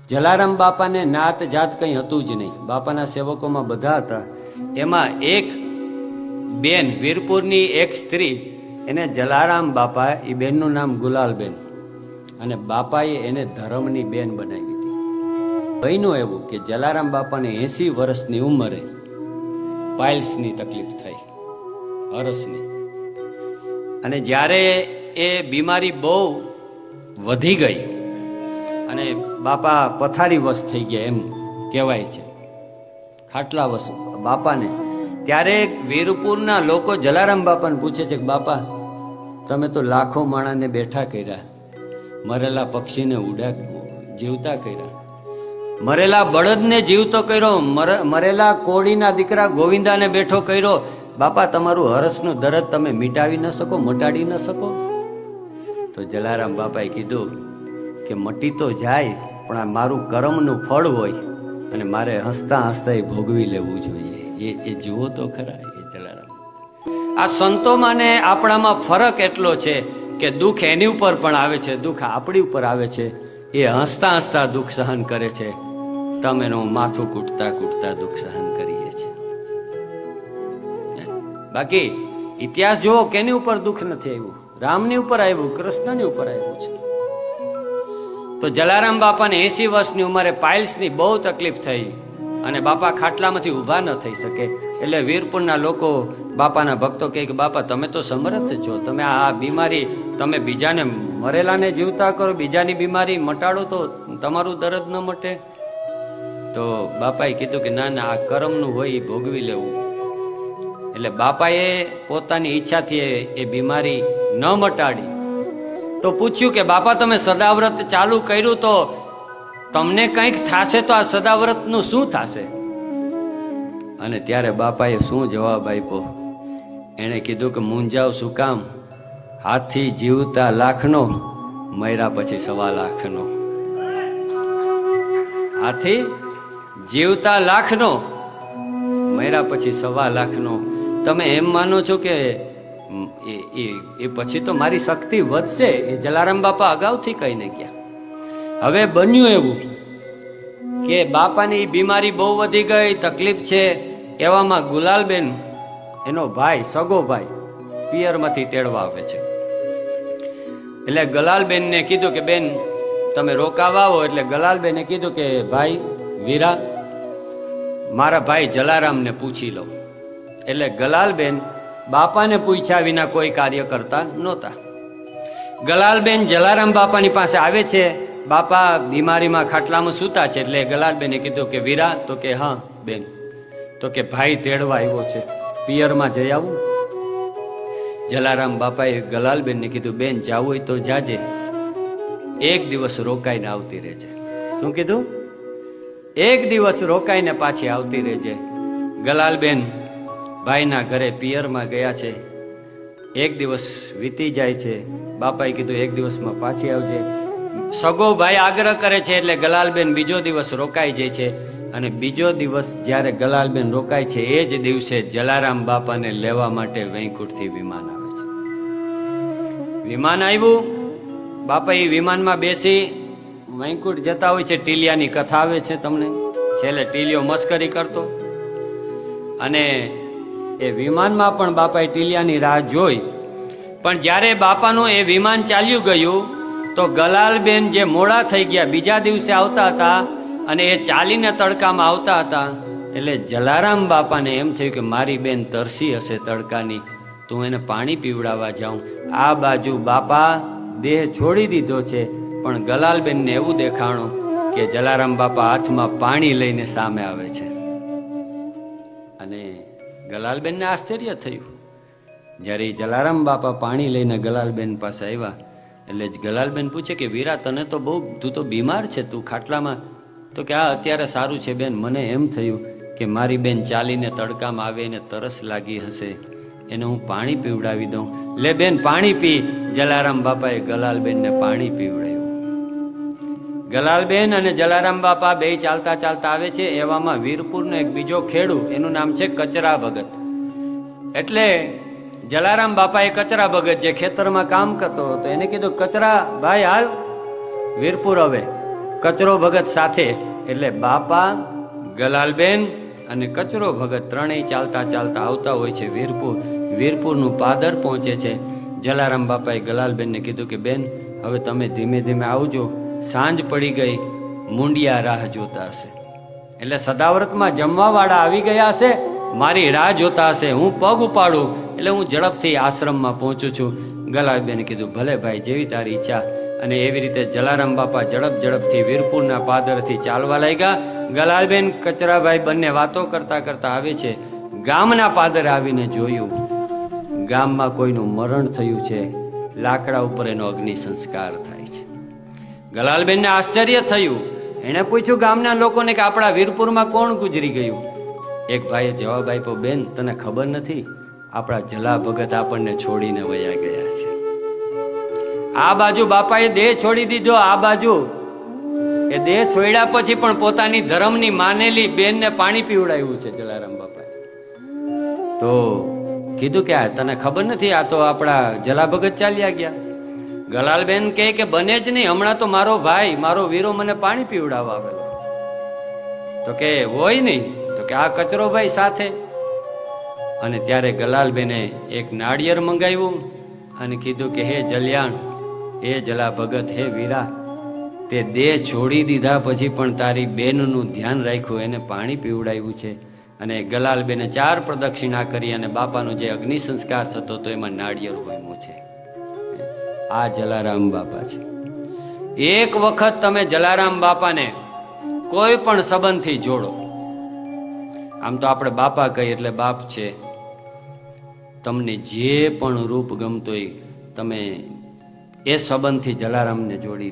જલારામ બાપાને નાત જાત કંઈ હતું જ નહીં. બાપાના સેવકોમાં બધા હતા. એમાં એક બેન, વીરપુરની એક સ્ત્રી, એને જલારામ બાપા, એ બેનનું નામ ગુલાલબેન, અને બાપાએ એને ધર્મની બેન બનાવી હતી. બન્યું એવું કે જલારામ બાપાને 80 વર્ષની ઉંમરે પાઇલ્સની તકલીફ થઈ, હરસની. અને જ્યારે એ બીમારી બહુ વધી ગઈ અને બાપા પથારી વશ થઈ ગયા એમ કહેવાય છે, ખાટલા વશ બાપાને, ત્યારે વીરપુરના લોકો જલારામ બાપાને પૂછે છે કે બાપા, તમે તો લાખો માણાને બેઠા કર્યા, મરેલા પક્ષીને જીવતા કર્યા, મરેલા બળદને જીવતો કર્યો, મરેલા કોડીના દીકરા ગોવિંદાને બેઠો કર્યો. બાપા, તમારું હરસનું દર્દ તમે મિટાવી ન શકો, મટાડી ન શકો? તો જલારામ બાપાએ કીધું કે મટી તો જાય, પણ આ મારું કર્મનું ફળ હોય અને મારે હસતા હસતા એ ભોગવી લેવું જોઈએ. એ જુઓ તો ખરા એ જલારામ. આ સંતોમાં ને આપણામાં ફરક એટલો છે કે દુઃખ એની ઉપર પણ આવે છે, દુઃખ આપણી ઉપર આવે છે. એ હસતા હસતા દુઃખ સહન કરે છે, તમે એનું માથું કૂટતા કૂટતા દુઃખ સહન કરીએ છીએ. બાકી ઇતિહાસ જુઓ, કેની ઉપર દુઃખ નથી આવ્યું? રામની ઉપર આવ્યું, કૃષ્ણની ઉપર આવ્યું છે. તો જલારામ બાપાને 80 વર્ષની ઉંમરે પાઇલ્સની બહુ તકલીફ થઈ અને બાપા ખાટલામાંથી ઊભા ન થઈ શકે. એટલે વીરપુરના લોકો, બાપાના ભક્તો કહે કે બાપા, તમે તો સમર્થ છો, તમે આ બીમારી, તમે બીજાને મરેલાને જીવતા કરો, બીજાની બીમારી મટાડો તો તમારું દર્દ ન મટે. તો બાપાએ કીધું કે ના ના, આ કર્મનું હોય એ ભોગવી લેવું. એટલે બાપાએ પોતાની ઈચ્છાથી એ બીમારી ન મટાડી. તો પૂછ્યું કે બાપા, તમે સદાવ્રત ચાલુ કર્યું તો તમને કંઈક થશે, તો આ સદાવ્રતનું શું થશે? અને ત્યારે બાપાએ શું જવાબ આપ્યો? એણે કીધું કે મૂંઝાવ શું કામ, હાથી જીવતા લાખનો, મર્યા પછી 1.25 લાખનો. હાથી જીવતા લાખનો, મર્યા પછી 1.25 લાખનો. તમે એમ માનો છો કે એ પછી તો મારી શક્તિ વધશે? એ જલારામ બાપા અગાઉથી કહીને ગયા. હવે બન્યું એવું કે બાપાની બીમારી બહુ વધી ગઈ, તકલીફ છે. એવામાં ગુલાલબેન, એનો ભાઈ, સગો ભાઈ, પિયરમાંથી તેડવા આવે છે. એટલે ગલાલબેનને કીધું કે બેન, તમે રોકાવા આવો. એટલે ગલાલબેને કીધું કે ભાઈ વીરા, મારા ભાઈ જલારામને પૂછી લો. એટલે ગલાલબેન બાપાને પૂછ્યા વિના કોઈ કાર્ય કરતા નહોતા. ગલાલબેન જલારામ બાપાની પાસે આવે છે. બાપા બીમારીમાં ખાટલામાં સૂતા છે. એટલે ગલાલબેને કીધું કે વીરા, તો કે હા બેન, તો કે ભાઈ તેડવા આવ્યો છે, પિયરમાં જઈ આવું? જલારામ બાપાએ ગલાલબેનને કીધું, બેન જાવું હોય તો જાજે, 1 દિવસ રોકાઈને આવતી રહેજે. શું કીધું? 1 દિવસ રોકાઈને પાછી આવતી રહેજે. ગલાલબેન ભાઈના ઘરે પિયરમાં ગયા છે. 1 દિવસ વીતી જાય છે. બાપાએ કીધું 1 દિવસમાં પાછી આવજે. સગો ભાઈ આગ્રહ કરે છે એટલે ગલાલબેન બીજો દિવસ રોકાઈ જાય છે. અને બીજો દિવસ જ્યારે ગલાલબેન રોકાય છે, એ જ દિવસે જલારામ બાપાને લેવા માટે વૈકુંઠથી વિમાન આવે છે. વિમાન આવ્યું, બાપા એ વિમાનમાં બેસી વૈકુંઠ જતા હોય છે. ટીલિયાની કથા આવે છે તમને, છેલ્લે ટીલિયો મસ્કરી કરતો. અને એ વિમાનમાં પણ બાપાએ ટીલિયાની રાહ જોઈ. પણ જ્યારે બાપાનું એ વિમાન ચાલ્યું ગયું તો ગલાલબેન જે મોડા થઈ ગયા, બીજા દિવસે આવતા હતા અને એ ચાલીને તડકામાં આવતા હતા. એટલે જલારામ બાપાને એમ થયું કે મારી બેન તરસી હશે તડકાની, તો હું એને પાણી પીવડાવવા જાઉં. આ બાજુ બાપા દેહ છોડી દીધો છે, પણ ગલાલબેનને એવું દેખાણું કે જલારામ બાપા હાથમાં પાણી લઈને સામે આવે છે. અને ગલાલબેનને આશ્ચર્ય થયું. જ્યારે જલારામ બાપા પાણી લઈને ગલાલબેન પાસે આવ્યા એટલે ગલાલબેન પૂછે કે વીરા, તને તો બહુ, તું તો બીમાર છે, તું ખાટલામાં? તો કે હા, અત્યારે સારું છે બેન, મને એમ થયું કે મારી બેન ચાલીને તડકામાં આવે ને તરસ લાગી હશે, એને હું પાણી પીવડાવી દઉં. લે બેન પાણી પી. જલારામ બાપાએ ગલાલબેનને પાણી પીવડાવ્યું. ગલાલબેન અને જલારામ બાપા બે ચાલતા ચાલતા આવે છે. એવામાં વીરપુરનો એક બીજો ખેડૂ, એનું નામ છે કચરા ભગત. એટલે જલારામ બાપાએ કચરા ભગત જે ખેતરમાં કામ કરતો હતો એને કીધું, કચરા ભાઈ હાલ વીરપુર હવે. કચરો ભગત સાથે, એટલે બાપા, ગલાલબેન અને કચરો ભગત ત્રણેય ચાલતા ચાલતા આવતા હોય છે વીરપુર. વીરપુરનું પાદર પહોંચે છે. જલારામ બાપાએ ગલાલબેનને કીધું કે બેન, હવે તમે ધીમે ધીમે આવજો, સાંજ પડી ગઈ, મુંડિયા રાહ જોતા હશે. એટલે સદાવ્રતમાં જમવાવાળા આવી ગયા હશે, મારી રાહ જોતા હશે, હું પગ ઉપાડું એટલે હું ઝડપથી આશ્રમમાં પહોંચું છું. ગલાલબેને કીધું ભલે ભાઈ, જેવી તારી ઈચ્છા. અને એવી રીતે જલારામ બાપા ઝડપથી વીરપુરના પાદરથી ચાલવા લાગ્યા. ગલાલબેન, કચરાભાઈ બંને વાતો કરતા કરતા આવે છે. ગામના પાદરે આવીને જોયું, ગામમાં કોઈનું મરણ થયું છે, લાકડા ઉપર એનો અગ્નિ સંસ્કાર થાય છે. ગલાલબેનને આશ્ચર્ય થયું. એણે પૂછ્યું ગામના લોકોને કે આપણા વીરપુરમાં કોણ ગુજરી ગયું? એક ભાઈએ જવાબ આપ્યો, બેન તને ખબર નથી, આપણા જલા ભગત આપણને છોડીને વયા ગયા છે. આ બાજુ બાપાએ દેહ છોડી દીધો, આ બાજુ એ દેહ છોડ્યા પછી પણ પોતાની ધર્મની માનેલી બેનને પાણી પીવડાવ્યું છે જલારામ બાપા. તો કીધું કે આ તને ખબર નથી, આ તો આપણા જલા ભગત ચાલ્યા ગયા. ગલાલબેન કહે કે બને જ નહીં, હમણાં તો મારો ભાઈ, મારો વીરો મને પાણી પીવડાવવા આવેલો. તો કે હોય નહીં, તો કે આ કચરો ભાઈ સાથે. અને ત્યારે ગલાલબેને એક નાળિયેર મંગાવ્યું અને કીધું કે હે જલ્યાણ, હે જલા ભગત, હે વીરા, તે દેહ છોડી દીધા પછી પણ તારી બેનનું ધ્યાન રાખ્યું, એને પાણી પીવડાવ્યું છે. અને ગલાલબેને 4 પ્રદક્ષિણા કરી અને બાપાનો જે અગ્નિ સંસ્કાર થતો તો એમાં નાળિયેર હોમ્યું છે. આ જલારામ બાપા છે. એક વખત તમે જલારામ બાપાને કોઈ પણ સંબંધથી જોડો. આમ તો આપણે બાપા કહીએ એટલે બાપ છે. તમને જે પણ રૂપ ગમતો હોય તમે એ સંબંધથી જલારામને જોડી